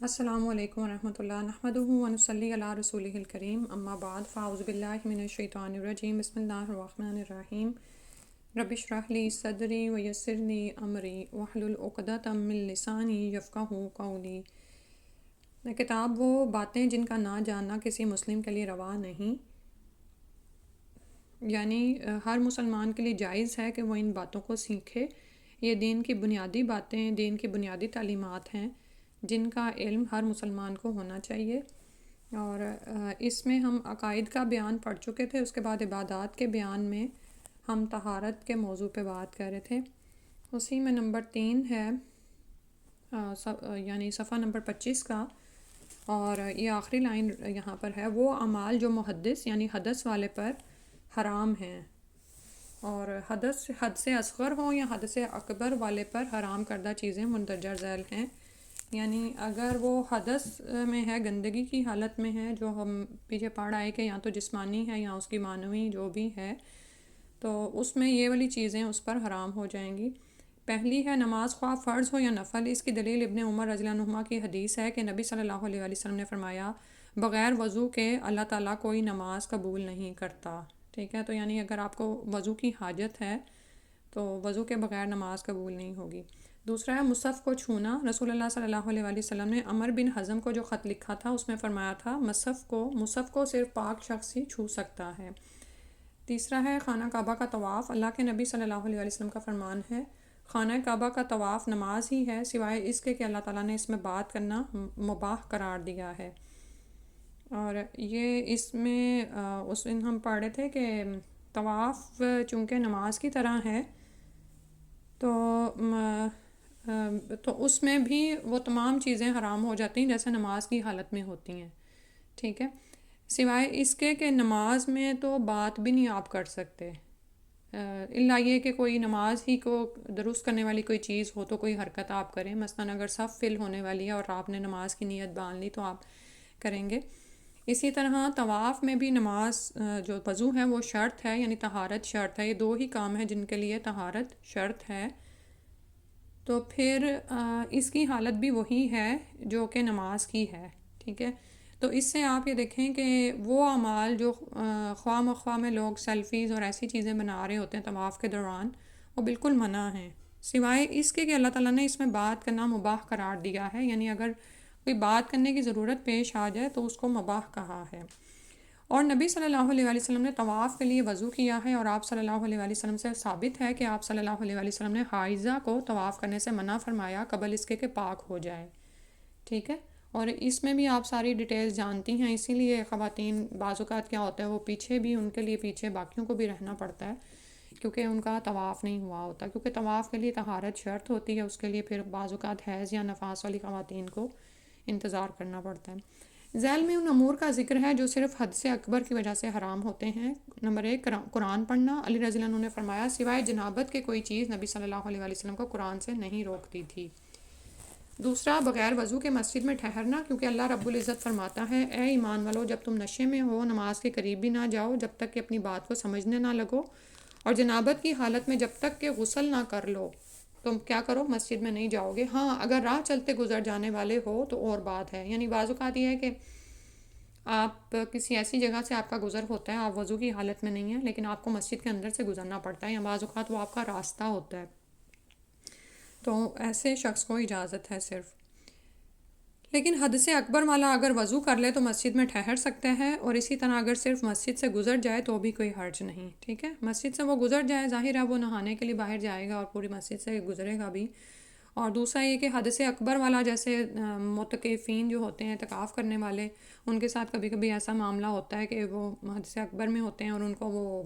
السلام علیکم ورحمۃ اللہ نحمدہ ونصلی علی رسولہ الکریم اما بعد فاعوذ باللہ من الشیطان الرجیم بسم اللہ الرحمن الرحیم رب اشرح لی صدری ویسر لی امری واحلل عقدۃ من لسانی یفقہوا قولی۔ کتاب وہ باتیں جن کا نہ جاننا کسی مسلم کے لیے روا نہیں، یعنی ہر مسلمان کے لیے جائز ہے کہ وہ ان باتوں کو سیکھے۔ یہ دین کی بنیادی باتیں، دین کی بنیادی تعلیمات ہیں جن کا علم ہر مسلمان کو ہونا چاہیے۔ اور اس میں ہم عقائد کا بیان پڑھ چکے تھے، اس کے بعد عبادات کے بیان میں ہم طہارت کے موضوع پہ بات کر رہے تھے۔ اسی میں نمبر 3 ہے، یعنی صفحہ نمبر 25 کا، اور یہ آخری لائن یہاں پر ہے، وہ اعمال جو محدث یعنی حدث والے پر حرام ہیں، اور حد سے اصغر ہوں یا حد سے اکبر والے پر حرام کردہ چیزیں مندرجہ ذیل ہیں۔ یعنی اگر وہ حدث میں ہے، گندگی کی حالت میں ہے، جو ہم پیچھے پڑھ آئے کہ یا تو جسمانی ہے یا اس کی معنوی جو بھی ہے، تو اس میں یہ والی چیزیں اس پر حرام ہو جائیں گی۔ پہلی ہے نماز، خواہ فرض ہو یا نفل۔ اس کی دلیل ابن عمر رضی اللہ عنہما کی حدیث ہے کہ نبی صلی اللہ علیہ وسلم نے فرمایا، بغیر وضو کے اللہ تعالیٰ کوئی نماز قبول نہیں کرتا۔ ٹھیک ہے، تو یعنی اگر آپ کو وضو کی حاجت ہے تو وضو کے بغیر نماز قبول نہیں ہوگی۔ دوسرا ہے مصحف کو چھونا۔ رسول اللہ صلی اللہ علیہ وسلم نے عمر بن حزم کو جو خط لکھا تھا اس میں فرمایا تھا، مصحف کو صرف پاک شخص ہی چھو سکتا ہے۔ تیسرا ہے خانہ کعبہ کا طواف۔ اللہ کے نبی صلی اللہ علیہ وسلم کا فرمان ہے، خانہ کعبہ کا طواف نماز ہی ہے، سوائے اس کے کہ اللہ تعالیٰ نے اس میں بات کرنا مباح قرار دیا ہے۔ اور یہ اس میں اس دن ہم پڑھ رہے تھے کہ طواف چونکہ نماز کی طرح ہے تو اس میں بھی وہ تمام چیزیں حرام ہو جاتی ہیں جیسے نماز کی حالت میں ہوتی ہیں۔ ٹھیک ہے، سوائے اس کے کہ نماز میں تو بات بھی نہیں آپ کر سکتے، الا یہ کہ کوئی نماز ہی کو درست کرنے والی کوئی چیز ہو تو کوئی حرکت آپ کریں، مثلاً اگر صف فل ہونے والی ہے اور آپ نے نماز کی نیت باندھ لی تو آپ کریں گے۔ اسی طرح طواف میں بھی نماز جو وضو ہے وہ شرط ہے، یعنی طہارت شرط ہے۔ یہ دو ہی کام ہیں جن کے لیے طہارت شرط ہے، تو پھر اس کی حالت بھی وہی ہے جو کہ نماز کی ہے۔ ٹھیک ہے، تو اس سے آپ یہ دیکھیں کہ وہ اعمال جو خواہ مخواہ میں لوگ سیلفیز اور ایسی چیزیں بنا رہے ہوتے ہیں طواف کے دوران، وہ بالکل منع ہیں، سوائے اس کے کہ اللہ تعالیٰ نے اس میں بات کرنا مباح قرار دیا ہے۔ یعنی اگر کوئی بات کرنے کی ضرورت پیش آ جائے تو اس کو مباح کہا ہے۔ اور نبی صلی اللہ علیہ وسلم نے طواف کے لیے وضو کیا ہے، اور آپ صلی اللہ علیہ وسلم سے ثابت ہے کہ آپ صلی اللہ علیہ وسلم نے حائضہ کو طواف کرنے سے منع فرمایا قبل اس کے کہ پاک ہو جائے۔ ٹھیک ہے، اور اس میں بھی آپ ساری ڈیٹیلز جانتی ہیں، اسی لیے خواتین بعض اوقات کیا ہوتا ہے وہ پیچھے بھی، ان کے لیے پیچھے باقیوں کو بھی رہنا پڑتا ہے کیونکہ ان کا طواف نہیں ہوا ہوتا، کیونکہ طواف کے لیے طہارت شرط ہوتی ہے، اس کے لیے پھر بعض اوقات حیض یا نفاس والی خواتین کو انتظار کرنا پڑتا ہے۔ ذیل میں ان امور کا ذکر ہے جو صرف حد سے اکبر کی وجہ سے حرام ہوتے ہیں۔ نمبر 1، قرآن پڑھنا۔ علی رضی اللہ عنہ نے فرمایا، سوائے جنابت کے کوئی چیز نبی صلی اللہ علیہ وسلم کو قرآن سے نہیں روکتی تھی۔ دوسرا، بغیر وضو کے مسجد میں ٹھہرنا، کیونکہ اللہ رب العزت فرماتا ہے، اے ایمان والو، جب تم نشے میں ہو نماز کے قریب بھی نہ جاؤ جب تک کہ اپنی بات کو سمجھنے نہ لگو، اور جنابت کی حالت میں جب تک کہ غسل نہ کر لو تم کیا کرو، مسجد میں نہیں جاؤ گے۔ ہاں، اگر راہ چلتے گزر جانے والے ہو تو اور بات ہے، یعنی بعض اوقات یہ ہے کہ آپ کسی ایسی جگہ سے آپ کا گزر ہوتا ہے، آپ وضو کی حالت میں نہیں ہیں لیکن آپ کو مسجد کے اندر سے گزرنا پڑتا ہے، یا بعض اوقات وہ آپ کا راستہ ہوتا ہے، تو ایسے شخص کو اجازت ہے صرف۔ لیکن حد سے اکبر والا اگر وضو کر لے تو مسجد میں ٹھہر سکتا ہے، اور اسی طرح اگر صرف مسجد سے گزر جائے تو بھی کوئی حرج نہیں۔ ٹھیک ہے، مسجد سے وہ گزر جائے، ظاہر ہے وہ نہانے کے لیے باہر جائے گا اور پوری مسجد سے گزرے گا بھی۔ اور دوسرا یہ کہ حد سے اکبر والا، جیسے معتکفین جو ہوتے ہیں، اعتکاف کرنے والے، ان کے ساتھ کبھی کبھی ایسا معاملہ ہوتا ہے کہ وہ حد سے اکبر میں ہوتے ہیں اور ان کو وہ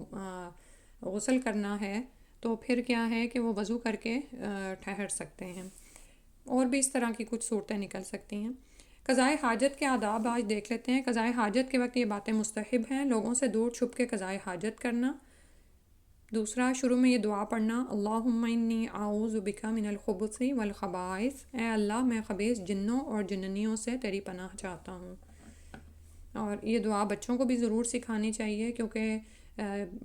غسل کرنا ہے، تو پھر کیا ہے کہ وہ وضو کر کے ٹھہر سکتے ہیں۔ اور بھی اس طرح کی کچھ صورتیں نکل سکتی ہیں۔ قضائے حاجت کے آداب آج دیکھ لیتے ہیں۔ قضائے حاجت کے وقت یہ باتیں مستحب ہیں، لوگوں سے دور چھپ کے قضائے حاجت کرنا۔ دوسرا، شروع میں یہ دعا پڑھنا، اللہم انی اعوذ بک من الخبث والخبائث، اے اللہ میں خبیث جنوں اور جننیوں سے تیری پناہ چاہتا ہوں۔ اور یہ دعا بچوں کو بھی ضرور سکھانی چاہیے، کیونکہ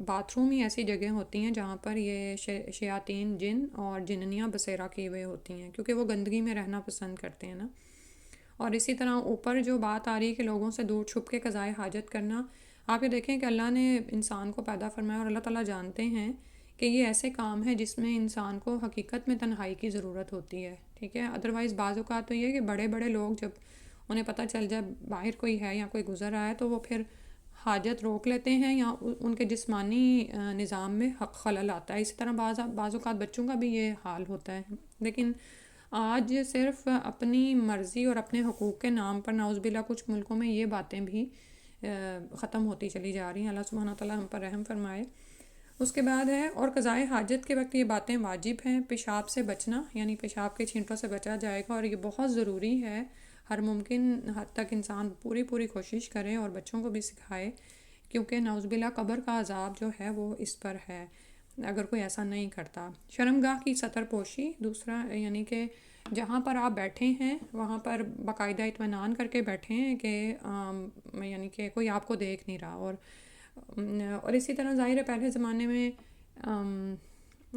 باتھ روم ہی ایسی جگہ ہوتی ہیں جہاں پر یہ شیاطین جن اور جننیاں بسیرا کیے ہوئے ہوتی ہیں، کیونکہ وہ گندگی میں رہنا پسند کرتے ہیں نا۔ اور اسی طرح اوپر جو بات آ رہی ہے کہ لوگوں سے دور چھپ کے قضائے حاجت کرنا، آپ یہ دیکھیں کہ اللہ نے انسان کو پیدا فرمایا اور اللہ تعالیٰ جانتے ہیں کہ یہ ایسے کام ہے جس میں انسان کو حقیقت میں تنہائی کی ضرورت ہوتی ہے، ٹھیک ہے. ادروائز بعض اوقات تو یہ ہے کہ بڑے بڑے لوگ جب انہیں پتہ چل جائے باہر کوئی ہے یا کوئی گزر رہا ہے تو وہ پھر حاجت روک لیتے ہیں یا ان کے جسمانی نظام میں خلل آتا ہے. اسی طرح بعض اوقات بچوں کا بھی یہ حال ہوتا ہے. لیکن آج صرف اپنی مرضی اور اپنے حقوق کے نام پر نعوذ باللہ کچھ ملکوں میں یہ باتیں بھی ختم ہوتی چلی جا رہی ہیں. اللہ سبحانہ تعالیٰ ہم پر رحم فرمائے. اس کے بعد ہے اور قضائے حاجت کے وقت یہ باتیں واجب ہیں. پیشاب سے بچنا، یعنی پیشاب کے چھینٹوں سے بچا جائے گا اور یہ بہت ضروری ہے. ہر ممکن حد تک انسان پوری کوشش کرے اور بچوں کو بھی سکھائے، کیونکہ نعوذ باللہ قبر کا عذاب جو ہے وہ اس پر ہے اگر کوئی ایسا نہیں کرتا. شرمگاہ کی ستر پوشی، دوسرا یعنی کہ جہاں پر آپ بیٹھے ہیں وہاں پر باقاعدہ اطمینان کر کے بیٹھیں کہ یعنی کہ کوئی آپ کو دیکھ نہیں رہا. اور اسی طرح ظاہر ہے پہلے زمانے میں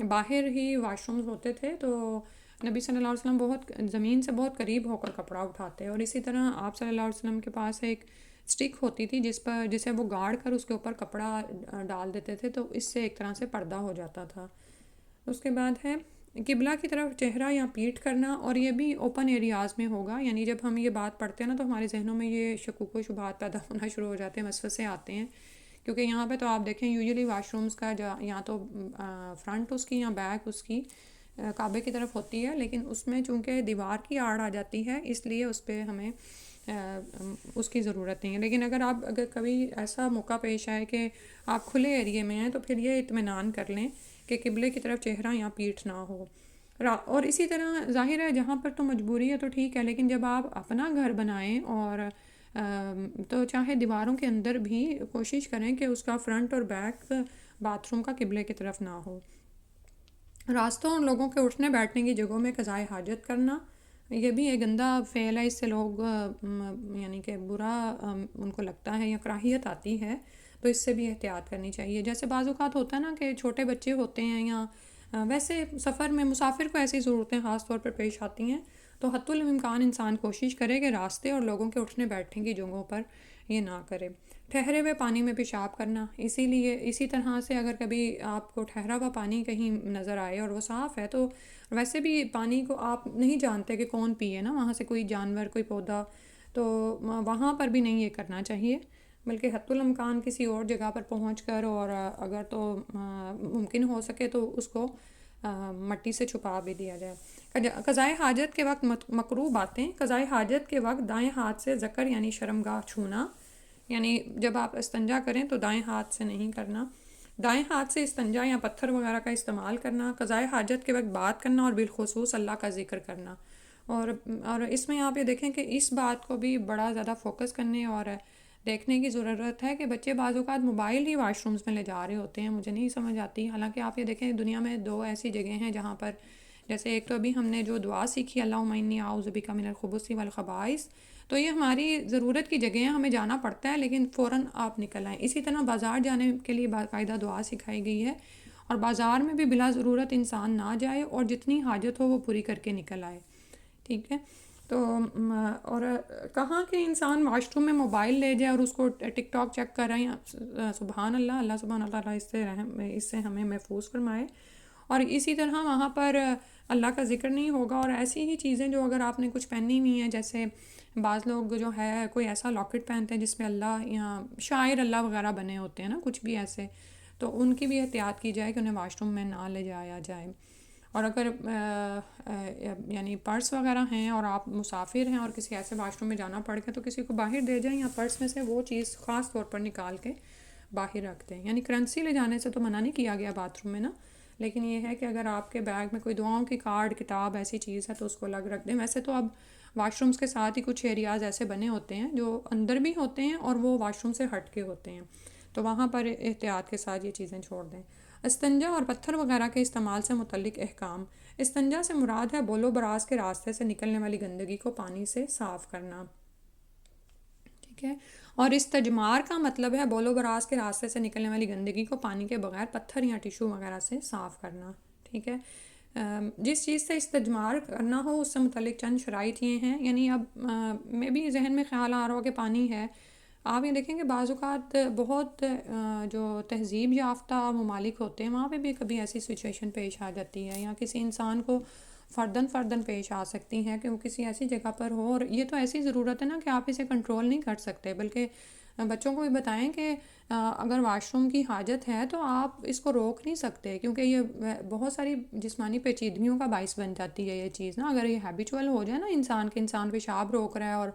باہر ہی واش رومز ہوتے تھے تو نبی صلی اللہ علیہ وسلم بہت زمین سے بہت قریب ہو کر کپڑا اٹھاتے، اور اسی طرح آپ صلی اللہ علیہ وسلم کے پاس ایک اسٹک ہوتی تھی جسے وہ گاڑ کر اس کے اوپر کپڑا ڈال دیتے تھے تو اس سے ایک طرح سے پردہ ہو جاتا تھا. اس کے بعد ہے قبلہ کی طرف چہرہ یا پیٹھ کرنا، اور یہ بھی اوپن ایریاز میں ہوگا. یعنی جب ہم یہ بات پڑھتے ہیں نا تو ہمارے ذہنوں میں یہ شکوک و شبہات پیدا ہونا شروع ہو جاتے ہیں، وسوسے آتے ہیں. کیونکہ یہاں پہ تو آپ دیکھیں یوزلی واش رومز کا یا تو فرنٹ اس کی یا بیک اس کی کعبے کی طرف ہوتی ہے، لیکن اس میں چونکہ دیوار کی آڑ آ جاتی ہے اس لیے اس پہ ہمیں اس کی ضرورت نہیں ہے. لیکن اگر کبھی ایسا موقع پیش آئے کہ آپ کھلے ایریے میں ہیں تو پھر یہ اطمینان کر لیں کہ قبلے کی طرف چہرہ یا پیٹھ نہ ہو. اور اسی طرح ظاہر ہے جہاں پر تو مجبوری ہے تو ٹھیک ہے، لیکن جب آپ اپنا گھر بنائیں اور تو چاہے دیواروں کے اندر بھی کوشش کریں کہ اس کا فرنٹ اور بیک باتھ روم کا قبلے کی طرف نہ ہو. راستوں اور لوگوں کے اٹھنے بیٹھنے کی جگہوں میں قضائے حاجت کرنا، یہ بھی ایک گندہ فعل ہے. اس سے لوگ یعنی کہ برا ان کو لگتا ہے یا کراہیت آتی ہے، تو اس سے بھی احتیاط کرنی چاہیے. جیسے بعض اوقات ہوتا ہے نا کہ چھوٹے بچے ہوتے ہیں یا ویسے سفر میں مسافر کو ایسی ضرورتیں خاص طور پر پیش آتی ہیں تو حتی الامکان انسان کوشش کرے کہ راستے اور لوگوں کے اٹھنے بیٹھنے کی جگہوں پر یہ نہ کرے. ٹھہرے ہوئے پانی میں پیشاب کرنا، اسی طرح سے اگر کبھی آپ کو ٹھہرا ہوا پانی کہیں نظر آئے اور وہ صاف ہے تو ویسے بھی پانی کو آپ نہیں جانتے کہ کون پیے نا، وہاں سے کوئی جانور کوئی پودا، تو وہاں پر بھی نہیں یہ کرنا چاہیے، بلکہ حتی الامکان کسی اور جگہ پر پہنچ کر اور اگر تو ممکن ہو سکے تو اس کو مٹی سے چھپا بھی دیا جائے. قضائے حاجت کے وقت مکروہ باتیں. قضائے حاجت کے وقت دائیں ہاتھ سے ذکر یعنی شرمگاہ چھونا، یعنی جب آپ استنجا کریں تو دائیں ہاتھ سے نہیں کرنا. دائیں ہاتھ سے استنجا یا پتھر وغیرہ کا استعمال کرنا. قضائے حاجت کے وقت بات کرنا اور بالخصوص اللہ کا ذکر کرنا. اور اس میں آپ یہ دیکھیں کہ اس بات کو بھی بڑا زیادہ فوکس کرنے اور دیکھنے کی ضرورت ہے کہ بچے بعض اوقات موبائل ہی واش رومز میں لے جا رہے ہوتے ہیں. مجھے نہیں سمجھ آتی. حالانکہ آپ یہ دیکھیں دنیا میں 2 ایسی جگہیں ہیں جہاں پر جیسے ایک تو ابھی ہم نے جو دعا سیکھی اللہم انی اعوذ بک من الخبث والخبائث، تو یہ ہماری ضرورت کی جگہ ہیں، ہمیں جانا پڑتا ہے لیکن فوراً آپ نکل آئیں. اسی طرح بازار جانے کے لیے باقاعدہ دعا سکھائی گئی ہے، اور بازار میں بھی بلا ضرورت انسان نہ جائے اور جتنی حاجت ہو وہ پوری کر کے نکل آئے. ٹھیک ہے. تو اور کہاں کہ انسان واش روم میں موبائل لے جائے اور اس کو ٹک ٹاک چیک کر رہے ہیں. سبحان اللہ، اللہ سبحانہ تعالیٰ اس سے ہمیں محفوظ فرمائے. اور اسی طرح وہاں پر اللہ کا ذکر نہیں ہوگا، اور ایسی ہی چیزیں جو اگر آپ نے کچھ پہنی ہوئی ہیں، جیسے بعض لوگ جو ہے کوئی ایسا لاکٹ پہنتے ہیں جس پہ اللہ یا شاعر اللہ وغیرہ بنے ہوتے ہیں نا کچھ بھی ایسے، تو ان کی بھی احتیاط کی جائے کہ انہیں واش روم میں نہ لے جایا جائے. اور اگر یعنی پرس وغیرہ ہیں اور آپ مسافر ہیں اور کسی ایسے واش روم میں جانا پڑ گیا تو کسی کو باہر دے جائیں یا پرس میں سے وہ چیز خاص طور پر نکال کے باہر رکھ دیں. یعنی کرنسی لے جانے سے تو منع نہیں کیا گیا باتھ روم میں نا، لیکن یہ ہے کہ اگر آپ کے بیگ میں کوئی دعاؤں کی کارڈ کتاب ایسی چیز ہے تو اس کو الگ رکھ دیں. ویسے تو اب واش رومز کے ساتھ ہی کچھ ایریاز ایسے بنے ہوتے ہیں جو اندر بھی ہوتے ہیں اور وہ واش روم سے ہٹ کے ہوتے ہیں، تو وہاں پر احتیاط کے ساتھ یہ چیزیں چھوڑ دیں. استنجا اور پتھر وغیرہ کے استعمال سے متعلق احکام. استنجا سے مراد ہے بول و براز کے راستے سے نکلنے والی گندگی کو پانی سے صاف کرنا. ٹھیک ہے. اور استجمار کا مطلب ہے بول و براز کے راستے سے نکلنے والی گندگی کو پانی کے بغیر پتھر یا ٹیشو وغیرہ سے صاف کرنا. ٹھیک ہے. جس چیز سے استجمار کرنا ہو اس سے متعلق چند شرائط یہ ہیں. یعنی اب میں بھی ذہن میں خیال آ رہا ہو کہ پانی ہے. آپ یہ دیکھیں کہ بعض اوقات بہت جو تہذیب یافتہ ممالک ہوتے ہیں وہاں پہ بھی کبھی ایسی سچویشن پیش آ جاتی ہے، یا کسی انسان کو فرداً پیش آ سکتی ہیں کہ وہ کسی ایسی جگہ پر ہو، اور یہ تو ایسی ضرورت ہے نا کہ آپ اسے کنٹرول نہیں کر سکتے، بلکہ بچوں کو بھی بتائیں کہ اگر واش روم کی حاجت ہے تو آپ اس کو روک نہیں سکتے، کیونکہ یہ بہت ساری جسمانی پیچیدگیوں کا باعث بن جاتی ہے یہ چیز نا. اگر یہ ہیبیچول ہو جائے نا انسان پیشاب روک رہا ہے اور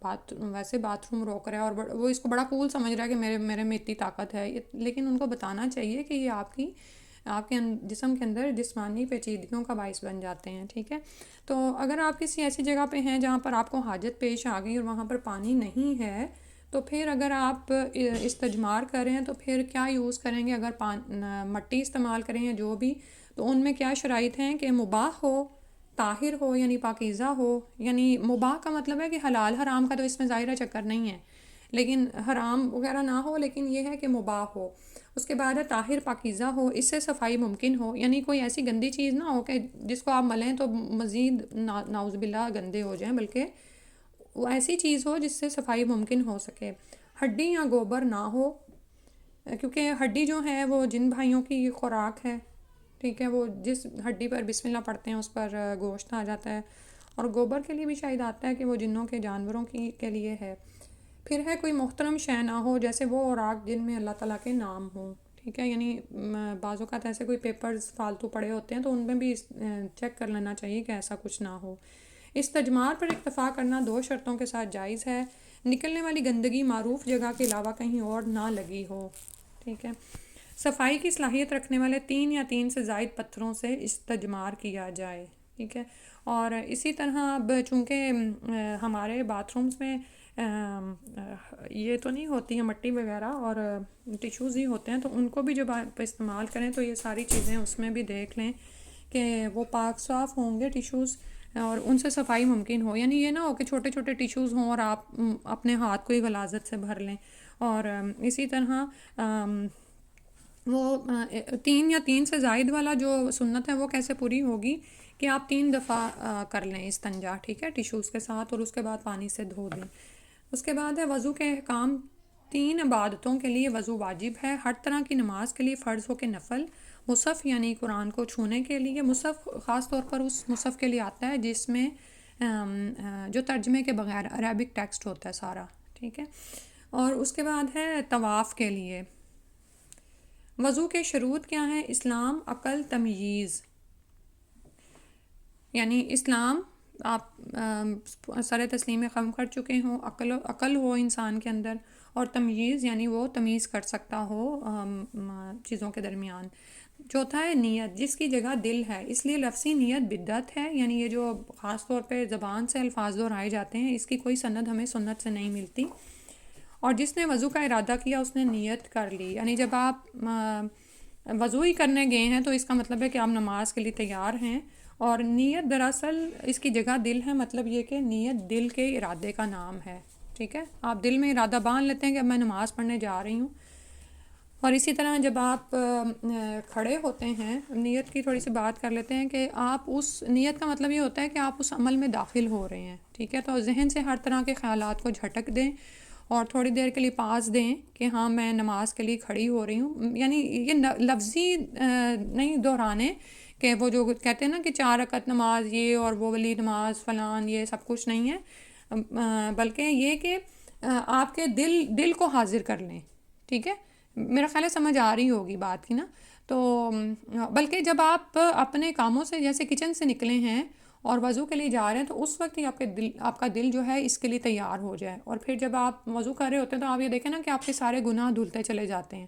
باتھ روم روک رہا ہے، اور وہ اس کو بڑا کول سمجھ رہا ہے کہ میرے میں اتنی طاقت ہے، لیکن ان کو بتانا چاہیے کہ یہ آپ کے جسم کے اندر جسمانی پیچیدگیوں کا باعث بن جاتے ہیں. ٹھیک ہے، تو اگر آپ کسی ایسی جگہ پہ ہیں جہاں پر آپ کو حاجت پیش آ گئی اور وہاں پر پانی نہیں ہے، تو پھر اگر آپ استجمار کر رہے ہیں تو پھر کیا یوز کریں گے؟ اگر مٹی استعمال کریں یا جو بھی، تو ان میں کیا شرائط ہیں کہ مباح ہو، طاہر ہو یعنی پاکیزہ ہو. یعنی مباح کا مطلب ہے کہ حلال حرام کا تو اس میں ظاہرہ چکر نہیں ہے، لیکن حرام وغیرہ نہ ہو، لیکن یہ ہے کہ مباح ہو. اس کے بعد ہے طاہر پاکیزہ ہو، اس سے صفائی ممکن ہو، یعنی کوئی ایسی گندی چیز نہ ہو کہ جس کو آپ ملیں تو مزید نعوذ باللہ گندے ہو جائیں، بلکہ وہ ایسی چیز ہو جس سے صفائی ممکن ہو سکے. ہڈی یا گوبر نہ ہو، کیونکہ ہڈی جو ہے وہ جن بھائیوں کی خوراک ہے. ٹھیک ہے، وہ جس ہڈی پر بسم اللہ پڑھتے ہیں اس پر گوشت آ جاتا ہے، اور گوبر کے لیے بھی شاید آتا ہے کہ وہ جنوں کے جانوروں کے لیے ہے. پھر ہے کوئی محترم شے نہ ہو، جیسے وہ اوراق جن میں اللہ تعالیٰ کے نام ہوں. ٹھیک ہے، یعنی بعض اوقات ایسے کوئی پیپرز فالتو پڑے ہوتے ہیں تو ان میں بھی چیک کر لینا چاہیے کہ ایسا کچھ نہ ہو. استجمار پر اکتفا کرنا 2 شرطوں کے ساتھ جائز ہے. نکلنے والی گندگی معروف جگہ کے علاوہ کہیں اور نہ لگی ہو. ٹھیک ہے، صفائی کی صلاحیت رکھنے والے 3 یا 3 سے زائد پتھروں سے استجمار کیا جائے. ٹھیک ہے، اور اسی طرح اب چونکہ ہمارے باتھ رومز میں یہ تو نہیں ہوتی ہیں مٹی وغیرہ، اور ٹیشوز ہی ہوتے ہیں، تو ان کو بھی جب آپ استعمال کریں تو یہ ساری چیزیں اس میں بھی دیکھ لیں کہ وہ پاک صاف ہوں گے ٹیشوز، اور ان سے صفائی ممکن ہو. یعنی یہ نہ ہو کہ چھوٹے چھوٹے ٹیشوز ہوں اور آپ اپنے ہاتھ کو ہی غلاظت سے بھر لیں. اور اسی طرح وہ 3 یا 3 سے زائد والا جو سنت ہے وہ کیسے پوری ہوگی کہ آپ 3 دفعہ کر لیں استنجا. ٹھیک ہے، ٹیشوز کے ساتھ، اور اس کے بعد پانی سے دھو دیں. اس کے بعد ہے وضو کے احکام. 3 عبادتوں کے لیے وضو واجب ہے. ہر طرح کی نماز کے لیے فرض ہو کے نفل. مصحف یعنی قرآن کو چھونے کے لیے. مصحف خاص طور پر اس مصحف کے لیے آتا ہے جس میں جو ترجمے کے بغیر عربک ٹیکسٹ ہوتا ہے سارا. ٹھیک ہے، اور اس کے بعد ہے طواف کے لیے. وضو کے شروط کیا ہیں؟ اسلام، عقل، تمییز. یعنی اسلام آپ سر تسلیم خم کر چکے ہوں، عقل ہو انسان کے اندر، اور تمییز یعنی وہ تمیز کر سکتا ہو چیزوں کے درمیان. چوتھا ہے نیت، جس کی جگہ دل ہے. اس لیے لفظی نیت بدعت ہے. یعنی یہ جو خاص طور پہ زبان سے الفاظ دہرائے جاتے ہیں، اس کی کوئی سند ہمیں سنت سے نہیں ملتی. اور جس نے وضو کا ارادہ کیا اس نے نیت کر لی. یعنی جب آپ وضو ہی کرنے گئے ہیں تو اس کا مطلب ہے کہ آپ نماز کے لیے تیار ہیں. اور نیت دراصل اس کی جگہ دل ہے. مطلب یہ کہ نیت دل کے ارادے کا نام ہے. ٹھیک ہے، آپ دل میں ارادہ باندھ لیتے ہیں کہ اب میں نماز پڑھنے جا رہی ہوں. اور اسی طرح جب آپ کھڑے ہوتے ہیں، نیت کی تھوڑی سی بات کر لیتے ہیں کہ آپ اس نیت کا مطلب یہ ہوتا ہے کہ آپ اس عمل میں داخل ہو رہے ہیں. ٹھیک ہے، تو ذہن سے ہر طرح کے خیالات کو جھٹک دیں اور تھوڑی دیر کے لیے پاس دیں کہ ہاں میں نماز کے لیے کھڑی ہو رہی ہوں. یعنی یہ لفظی نہیں دہرانے کہ وہ جو کہتے ہیں نا کہ 4 رکعت نماز یہ اور وہ والی نماز فلان، یہ سب کچھ نہیں ہے، بلکہ یہ کہ آپ کے دل کو حاضر کر لیں. ٹھیک ہے، میرا خیال ہے سمجھ آ رہی ہوگی بات کی نا. تو بلکہ جب آپ اپنے کاموں سے جیسے کچن سے نکلے ہیں اور وضو کے لیے جا رہے ہیں تو اس وقت ہی آپ کا دل جو ہے اس کے لیے تیار ہو جائے. اور پھر جب آپ وضو کر رہے ہوتے ہیں تو آپ یہ دیکھیں نا کہ آپ کے سارے گناہ دھلتے چلے جاتے ہیں.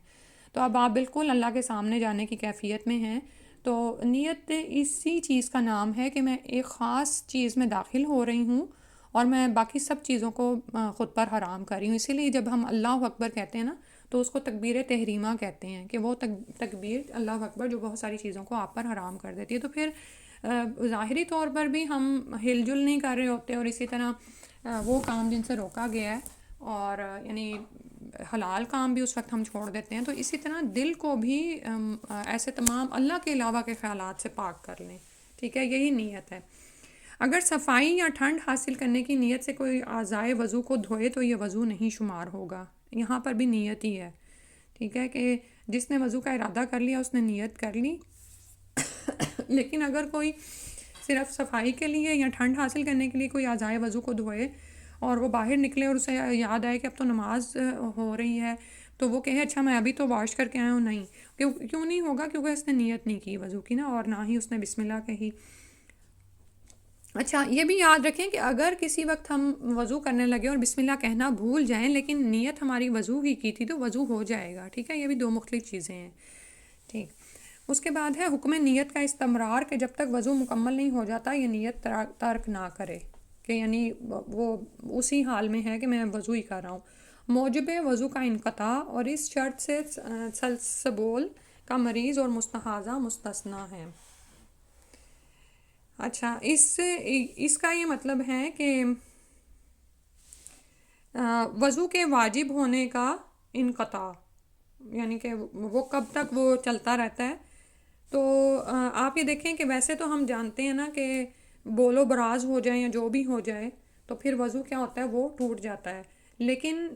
تو اب آپ بالکل اللہ کے سامنے جانے کی کیفیت میں ہیں. تو نیت اسی چیز کا نام ہے کہ میں ایک خاص چیز میں داخل ہو رہی ہوں اور میں باقی سب چیزوں کو خود پر حرام کر رہی ہوں. اسی لیے جب ہم اللہ اکبر کہتے ہیں نا تو اس کو تکبیر تحریمہ کہتے ہیں، کہ وہ تکبیر اللہ اکبر جو بہت ساری چیزوں کو آپ پر حرام کر دیتی ہے. تو پھر ظاہری طور پر بھی ہم ہل جل نہیں کر رہے ہوتے، اور اسی طرح وہ کام جن سے روکا گیا ہے، اور یعنی حلال کام بھی اس وقت ہم چھوڑ دیتے ہیں. تو اسی طرح دل کو بھی ایسے تمام اللہ کے علاوہ کے خیالات سے پاک کر لیں. ٹھیک ہے, یہی نیت ہے. اگر صفائی یا ٹھنڈ حاصل کرنے کی نیت سے کوئی اعضائے وضو کو دھوئے تو یہ وضو نہیں شمار ہوگا. یہاں پر بھی نیت ہی ہے. ٹھیک ہے, کہ جس نے وضو کا ارادہ کر لیا اس نے نیت کر لی. لیکن اگر کوئی صرف صفائی کے لیے یا ٹھنڈ حاصل کرنے کے لیے کوئی اعضائے وضو کو دھوئے اور وہ باہر نکلے اور اسے یاد آئے کہ اب تو نماز ہو رہی ہے, تو وہ کہے اچھا میں ابھی تو واش کر کے آیا ہوں, نہیں. کیوں نہیں ہوگا؟ کیونکہ اس نے نیت نہیں کی وضو کی نا, اور نہ ہی اس نے بسم اللہ کہی. اچھا, یہ بھی یاد رکھیں کہ اگر کسی وقت ہم وضو کرنے لگے اور بسم اللہ کہنا بھول جائیں لیکن نیت ہماری وضو ہی کی تھی تو وضو ہو جائے گا. ٹھیک ہے, یہ بھی دو مختلف چیزیں ہیں. ٹھیک. اس کے بعد ہے حکم نیت کا استمرار, کہ جب تک وضو مکمل نہیں ہو جاتا یہ نیت ترک نہ کرے, کہ یعنی وہ اسی حال میں ہے کہ میں وضو ہی کر رہا ہوں. موجب وضو کا انقطاع, اور اس شرط سے سلسبول کا مریض اور مستحاضہ مستثنیٰ ہیں. اچھا, اس کا یہ مطلب ہے کہ وضو کے واجب ہونے کا انقطاع, یعنی کہ وہ کب تک وہ چلتا رہتا ہے. تو آپ یہ دیکھیں کہ ویسے تو ہم جانتے ہیں نا کہ بول و براز ہو جائے یا جو بھی ہو جائے تو پھر وضو کیا ہوتا ہے, وہ ٹوٹ جاتا ہے. لیکن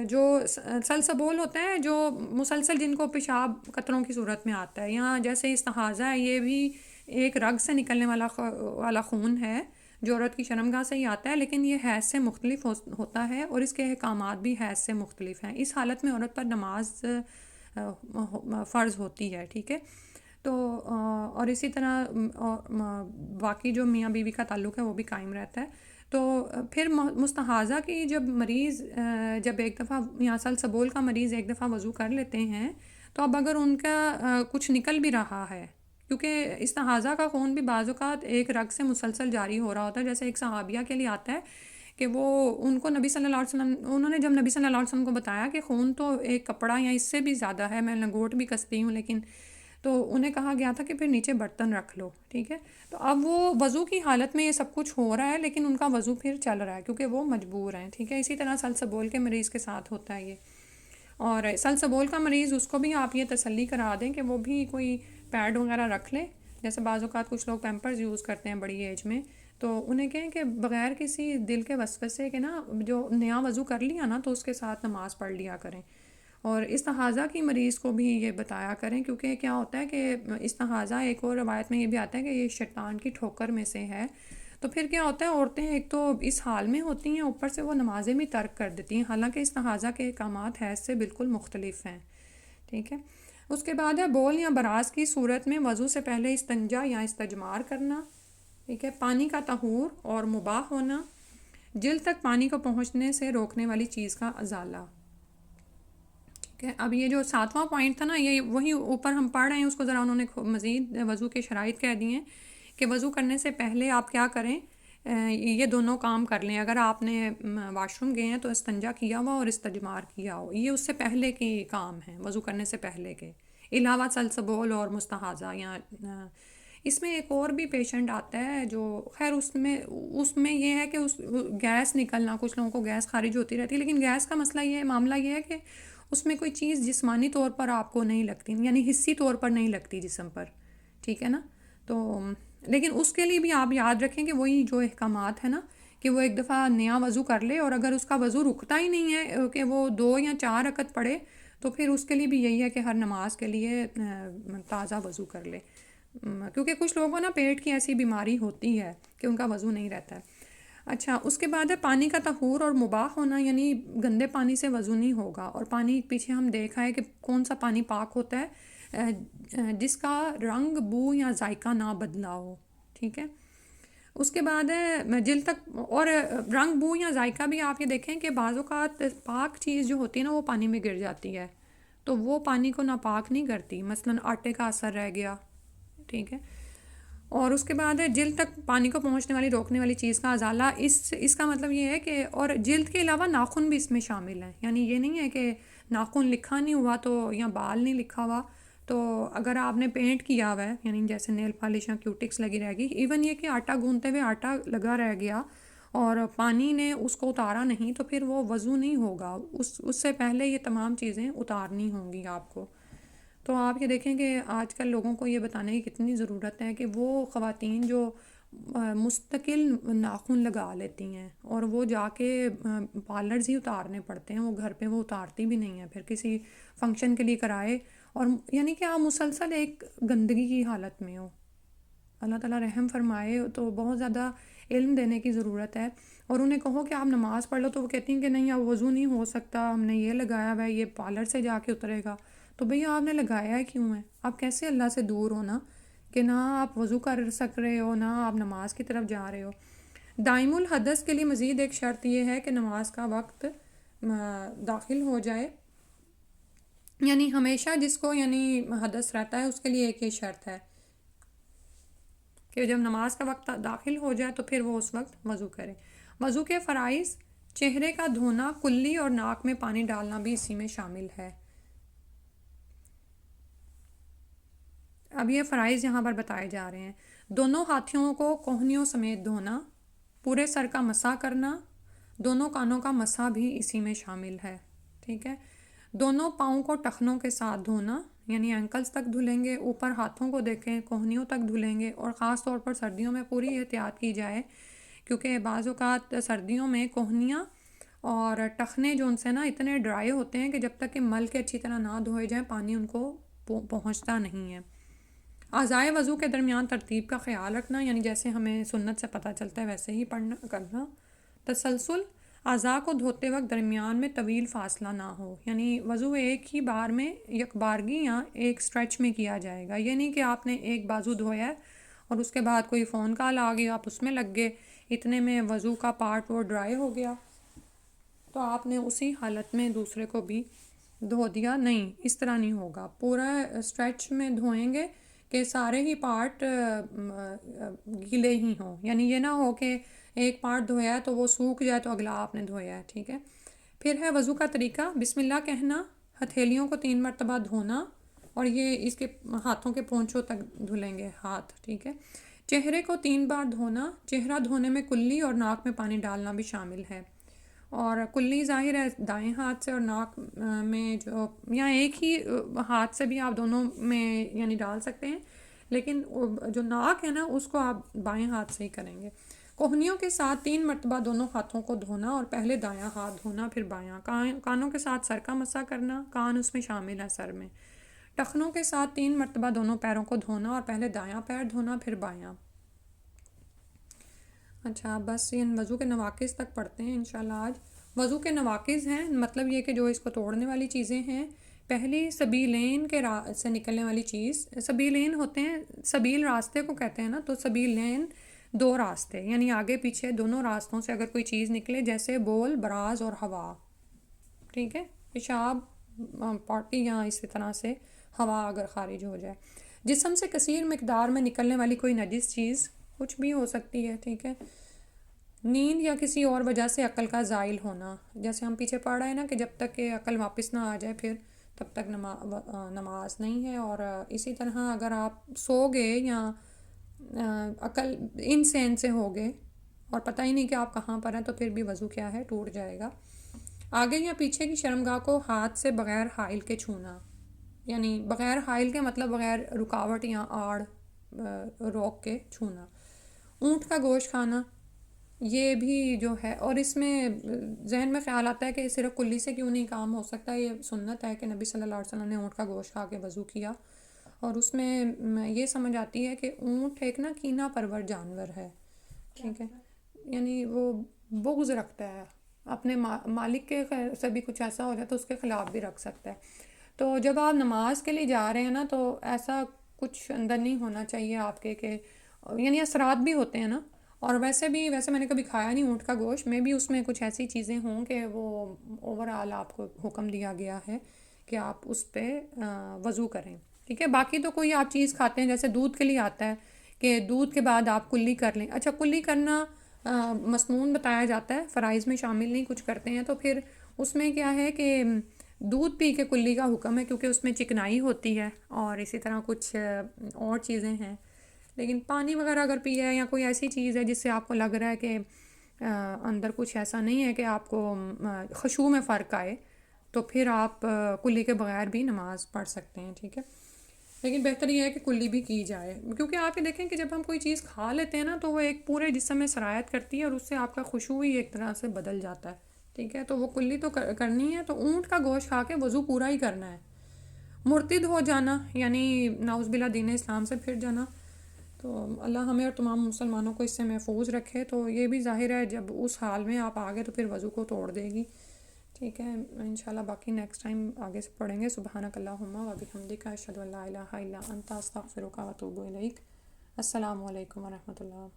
جو سلسبول ہوتا ہے, جو مسلسل جن کو پیشاب قطروں کی صورت میں آتا ہے, یا جیسے استحاضہ ہے, یہ بھی ایک رگ سے نکلنے والا خون ہے جو عورت کی شرمگاہ سے ہی آتا ہے, لیکن یہ حیض سے مختلف ہوتا ہے اور اس کے احکامات بھی حیض سے مختلف ہیں. اس حالت میں عورت پر نماز فرض ہوتی ہے. ٹھیک ہے, تو اور اسی طرح باقی جو میاں بیوی کا تعلق ہے وہ بھی قائم رہتا ہے. تو پھر مستحاضہ کی جب مریض جب ایک دفعہ یا سلسبول کا مریض ایک دفعہ وضو کر لیتے ہیں, تو اب اگر ان کا کچھ نکل بھی رہا ہے, کیونکہ استحاضہ کا خون بھی بعض اوقات ایک رگ سے مسلسل جاری ہو رہا ہوتا ہے. جیسے ایک صحابیہ کے لیے آتا ہے کہ وہ ان کو نبی صلی اللہ علیہ وسلم, انہوں نے جب نبی صلی اللہ علیہ وسلم کو بتایا کہ خون تو ایک کپڑا یا اس سے بھی زیادہ ہے, میں لنگوٹ بھی کستی ہوں, لیکن تو انہیں کہا گیا تھا کہ پھر نیچے برتن رکھ لو. ٹھیک ہے, تو اب وہ وضو کی حالت میں یہ سب کچھ ہو رہا ہے لیکن ان کا وضو پھر چل رہا ہے کیونکہ وہ مجبور ہیں. ٹھیک ہے, اسی طرح سلسبول کے مریض کے ساتھ ہوتا ہے یہ. اور سلسبول کا مریض اس کو بھی آپ یہ تسلی کرا دیں کہ وہ بھی کوئی پیڈ وغیرہ رکھ لے. جیسے بعض اوقات کچھ لوگ پیمپرز یوز کرتے ہیں بڑی ایج میں, تو انہیں کہیں کہ بغیر کسی دل کے وسوسے کے نا, جو نیا وضو کر لیا نا تو اس کے ساتھ نماز پڑھ لیا کریں. اور استحاضہ کی مریض کو بھی یہ بتایا کریں, کیونکہ کیا ہوتا ہے کہ استحاضہ ایک اور روایت میں یہ بھی آتا ہے کہ یہ شیطان کی ٹھوکر میں سے ہے. تو پھر کیا ہوتا ہے, عورتیں ایک تو اس حال میں ہوتی ہیں, اوپر سے وہ نمازیں بھی ترک کر دیتی ہیں, حالانکہ استحاضہ کے احکامات حیض سے بالکل مختلف ہیں. ٹھیک ہے, اس کے بعد ہے بول یا براز کی صورت میں وضو سے پہلے استنجا یا استجمار کرنا. ٹھیک ہے, پانی کا طہور اور مباح ہونا, جلد تک پانی کو پہنچنے سے روکنے والی چیز کا ازالہ. ٹھیک ہے, اب یہ جو 7واں پوائنٹ تھا نا, یہ وہی اوپر ہم پڑھ رہے ہیں, اس کو ذرا انہوں نے مزید وضو کے شرائط کہہ دیے ہیں کہ وضو کرنے سے پہلے آپ کیا کریں, یہ دونوں کام کر لیں. اگر آپ نے واش روم گئے ہیں تو استنجا کیا ہوا اور استجمار کیا ہو, یہ اس سے پہلے کے کام ہیں, وضو کرنے سے پہلے کے, علاوہ سلسبول اور مستحاضہ. یا اس میں ایک اور بھی پیشنٹ آتا ہے جو خیر اس میں یہ ہے کہ گیس نکلنا, کچھ لوگوں کو گیس خارج ہوتی رہتی ہے, لیکن گیس کا مسئلہ یہ ہے, معاملہ یہ ہے کہ اس میں کوئی چیز جسمانی طور پر آپ کو نہیں لگتی, یعنی حسی طور پر نہیں لگتی جسم پر. ٹھیک ہے نا, تو لیکن اس کے لیے بھی آپ یاد رکھیں کہ وہی جو احکامات ہیں نا, کہ وہ ایک دفعہ نیا وضو کر لے, اور اگر اس کا وضو رکتا ہی نہیں ہے کہ وہ 2 یا 4 رکعت پڑھے, تو پھر اس کے لیے بھی یہی ہے کہ ہر نماز کے لیے تازہ وضو کر لے. کیونکہ کچھ لوگوں کو نا پیٹ کی ایسی بیماری ہوتی ہے کہ ان کا وضو نہیں رہتا ہے. اچھا, اس کے بعد ہے پانی کا طہور اور مباح ہونا, یعنی گندے پانی سے وضو نہیں ہوگا. اور پانی پیچھے ہم دیکھا ہے کہ کون سا پانی پاک ہوتا ہے, جس کا رنگ, بو یا ذائقہ نہ بدلا ہو. ٹھیک ہے, اس کے بعد ہے جلد تک, اور رنگ, بو یا ذائقہ بھی آپ یہ دیکھیں کہ بعض اوقات پاک چیز جو ہوتی ہے نا وہ پانی میں گر جاتی ہے, تو وہ پانی کو ناپاک نہیں کرتی. مثلاً آٹے کا اثر رہ گیا. ٹھیک ہے, اور اس کے بعد ہے جلد تک پانی کو پہنچنے والی روکنے والی چیز کا ازالہ. اس کا مطلب یہ ہے کہ, اور جلد کے علاوہ ناخن بھی اس میں شامل ہیں. یعنی یہ نہیں ہے کہ ناخن لکھا نہیں ہوا تو, یا بال نہیں لکھا ہوا تو اگر آپ نے پینٹ کیا ہوا ہے, یعنی جیسے نیل پالش یا کیوٹکس لگی رہ گئی, ایون یہ کہ آٹا گوندتے ہوئے آٹا لگا رہ گیا اور پانی نے اس کو اتارا نہیں تو پھر وہ وضو نہیں ہوگا، اس سے پہلے یہ تمام چیزیں اتارنی ہوں گی آپ کو۔ تو آپ یہ دیکھیں کہ آج کل لوگوں کو یہ بتانے کی کتنی ضرورت ہے کہ وہ خواتین جو مستقل ناخن لگا لیتی ہیں اور وہ جا کے پارلرز ہی اتارنے پڑتے ہیں، وہ گھر پہ وہ اتارتی بھی نہیں ہیں، پھر کسی فنکشن کے لیے کرائے، اور یعنی کہ آپ مسلسل ایک گندگی کی حالت میں ہو۔ اللہ تعالیٰ رحم فرمائے، تو بہت زیادہ علم دینے کی ضرورت ہے۔ اور انہیں کہو کہ آپ نماز پڑھ لو تو وہ کہتی ہیں کہ نہیں، اب وضو نہیں ہو سکتا، ہم نے یہ لگایا ہوا ہے، یہ پارلر سے جا کے اترے گا۔ تو بھئی آپ نے لگایا ہے کیوں ہے؟ آپ کیسے اللہ سے دور ہو نا، کہ نہ آپ وضو کر سک رہے ہو، نہ آپ نماز کی طرف جا رہے ہو۔ دائم الحدث کے لیے مزید ایک شرط یہ ہے کہ نماز کا وقت داخل ہو جائے، یعنی ہمیشہ جس کو یعنی حدث رہتا ہے اس کے لیے ایک یہ شرط ہے کہ جب نماز کا وقت داخل ہو جائے تو پھر وہ اس وقت وضو کرے۔ وضو کے فرائض: چہرے کا دھونا کلی اور ناک میں پانی ڈالنا بھی اسی میں شامل ہے۔ اب یہ فرائض یہاں پر بتائے جا رہے ہیں۔ دونوں ہاتھیوں کو کوہنیوں سمیت دھونا، پورے سر کا مسح کرنا، دونوں کانوں کا مسح بھی اسی میں شامل ہے، ٹھیک ہے۔ دونوں پاؤں کو ٹخنوں کے ساتھ دھونا، یعنی اینکلز تک دھلیں گے، اوپر ہاتھوں کو دیکھیں کوہنیوں تک دھلیں گے، اور خاص طور پر سردیوں میں پوری احتیاط کی جائے، کیونکہ بعض اوقات سردیوں میں کوہنیاں اور ٹخنے جو ان سے نا اتنے ڈرائی ہوتے ہیں کہ جب تک کہ مل کے اچھی طرح نہ دھوئے جائیں پانی ان کو پہنچتا نہیں ہے۔ اعضائے وضو کے درمیان ترتیب کا خیال رکھنا، یعنی جیسے ہمیں سنت سے پتہ چلتا ہے ویسے ہی پڑھنا کرنا۔ تسلسل: اعضاء کو دھوتے وقت درمیان میں طویل فاصلہ نہ ہو، یعنی وضو ایک ہی بار میں یکبارگی یا ایک سٹریچ میں کیا جائے گا، یہ نہیں کہ آپ نے ایک بازو دھویا ہے اور اس کے بعد کوئی فون کال آ گئی آپ اس میں لگ گئے، اتنے میں وضو کا پارٹ وہ ڈرائی ہو گیا تو آپ نے اسی حالت میں دوسرے کو بھی دھو دیا۔ نہیں، اس طرح نہیں ہوگا، پورا سٹریچ میں دھوئیں گے کہ سارے ہی پارٹ گیلے ہی ہوں، یعنی یہ نہ ہو کہ ایک پارٹ دھویا ہے تو وہ سوکھ جائے تو اگلا آپ نے دھویا ہے، ٹھیک ہے۔ پھر ہے وضو کا طریقہ: بسم اللہ کہنا، ہتھیلیوں کو 3 مرتبہ دھونا، اور یہ اس کے ہاتھوں کے پونچھوں تک دھلیں گے ہاتھ، ٹھیک ہے۔ چہرے کو 3 بار دھونا، چہرہ دھونے میں کلی اور ناک میں پانی ڈالنا بھی شامل ہے، اور کلی ظاہر ہے دائیں ہاتھ سے، اور ناک میں جو یا ایک ہی ہاتھ سے بھی آپ دونوں میں یعنی ڈال سکتے ہیں، لیکن جو ناک ہے نا اس کو آپ بائیں ہاتھ سے ہی کریں گے۔ کوہنیوں کے ساتھ 3 مرتبہ دونوں ہاتھوں کو دھونا، اور پہلے دایاں ہاتھ دھونا پھر بایاں۔ کانوں کے ساتھ سر کا مسح کرنا، کان اس میں شامل ہے سر میں۔ ٹخنوں کے ساتھ 3 مرتبہ دونوں پیروں کو دھونا، اور پہلے دایاں پیر دھونا پھر بایاں۔ اچھا، بس ان وضو کے نواقص تک پڑھتے ہیں انشاءاللہ آج۔ وضو کے نواقص ہیں، مطلب یہ کہ جو اس کو توڑنے والی چیزیں ہیں۔ پہلی سبیلین کے سے نکلنے والی چیز، سبیلین ہوتے ہیں، سبیل راستے کو کہتے ہیں نا، تو سبیلین 2 راستے، یعنی آگے پیچھے دونوں راستوں سے اگر کوئی چیز نکلے، جیسے بول، براز اور ہوا، ٹھیک ہے، پیشاب، پاٹی، یا اسی طرح سے ہوا اگر خارج ہو جائے۔ جسم سے کثیر مقدار میں نکلنے والی کوئی نجس چیز، کچھ بھی ہو سکتی ہے، ٹھیک ہے۔ نیند یا کسی اور وجہ سے عقل کا زائل ہونا، جیسے ہم پیچھے پڑھ رہے ہیں نا کہ جب تک کہ عقل واپس نہ آ جائے پھر تب تک نماز نہیں ہے۔ اور اسی طرح اگر آپ سو گئے یا عقل ان سین سے ہو گئے اور پتہ ہی نہیں کہ آپ کہاں پر ہیں تو پھر بھی وضو کیا ہے، ٹوٹ جائے گا۔ آگے یا پیچھے کی شرمگاہ کو ہاتھ سے بغیر حائل کے چھونا، یعنی بغیر حائل کے مطلب بغیر رکاوٹ یا آڑ روک کے چھونا۔ اونٹ کا گوشت کھانا، یہ بھی جو ہے، اور اس میں ذہن میں خیال آتا ہے کہ صرف کلی سے کیوں نہیں کام ہو سکتا، یہ سنت ہے کہ نبی صلی اللہ علیہ وسلم نے اونٹ کا گوشت کھا کے وضو کیا، اور اس میں یہ سمجھ آتی ہے کہ اونٹ ایک نا کینہ پرور جانور ہے، ٹھیک ہے، یعنی وہ بغض رکھتا ہے اپنے مالک کے سے بھی کچھ ایسا ہو جائے تو اس کے خلاف بھی رکھ سکتا ہے۔ تو جب آپ نماز کے لیے جا رہے ہیں نا تو ایسا کچھ اندر نہیں ہونا چاہیے آپ کے کہ یعنی اثرات بھی ہوتے ہیں نا، اور ویسے میں نے کبھی کھایا نہیں اونٹ کا گوشت، میں بھی اس میں کچھ ایسی چیزیں ہوں کہ وہ اوورآل آپ کو حکم دیا گیا ہے کہ آپ اس پہ وضو کریں، ٹھیک ہے۔ باقی تو کوئی آپ چیز کھاتے ہیں، جیسے دودھ کے لیے آتا ہے کہ دودھ کے بعد آپ کلی کر لیں، اچھا کلی کرنا مسنون بتایا جاتا ہے، فرائض میں شامل نہیں، کچھ کرتے ہیں تو پھر اس میں کیا ہے کہ دودھ پی کے کلی کا حکم ہے، کیونکہ اس میں چکنائی ہوتی ہے اور اسی طرح کچھ اور چیزیں ہیں، لیکن پانی وغیرہ اگر پیا ہے یا کوئی ایسی چیز ہے جس سے آپ کو لگ رہا ہے کہ اندر کچھ ایسا نہیں ہے کہ آپ کو خشوع میں فرق آئے تو پھر آپ کلی کے بغیر بھی نماز پڑھ سکتے ہیں، ٹھیک ہے. لیکن بہتر یہ ہے کہ کلی بھی کی جائے، کیونکہ آپ یہ دیکھیں کہ جب ہم کوئی چیز کھا لیتے ہیں نا تو وہ ایک پورے جسم میں سرایت کرتی ہے اور اس سے آپ کا خشوع ہی ایک طرح سے بدل جاتا ہے، ٹھیک ہے. تو وہ کلی تو کرنی ہے، تو اونٹ کا گوشت کھا کے وضو پورا ہی کرنا ہے. مرتد ہو جانا یعنی نعوذ باللہ دین اسلام سے پھر جانا، تو اللہ ہمیں اور تمام مسلمانوں کو اس سے محفوظ رکھے. تو یہ بھی ظاہر ہے جب اس حال میں آپ آگے تو پھر وضو کو توڑ دے گی، ٹھیک ہے. انشاءاللہ باقی نیکسٹ ٹائم آگے سے پڑھیں گے. سبحانک اللہم و بحمدک اشہد ان لا الہ الا انت استغفرک و اتوب الیک. السلام علیکم ورحمۃ اللہ.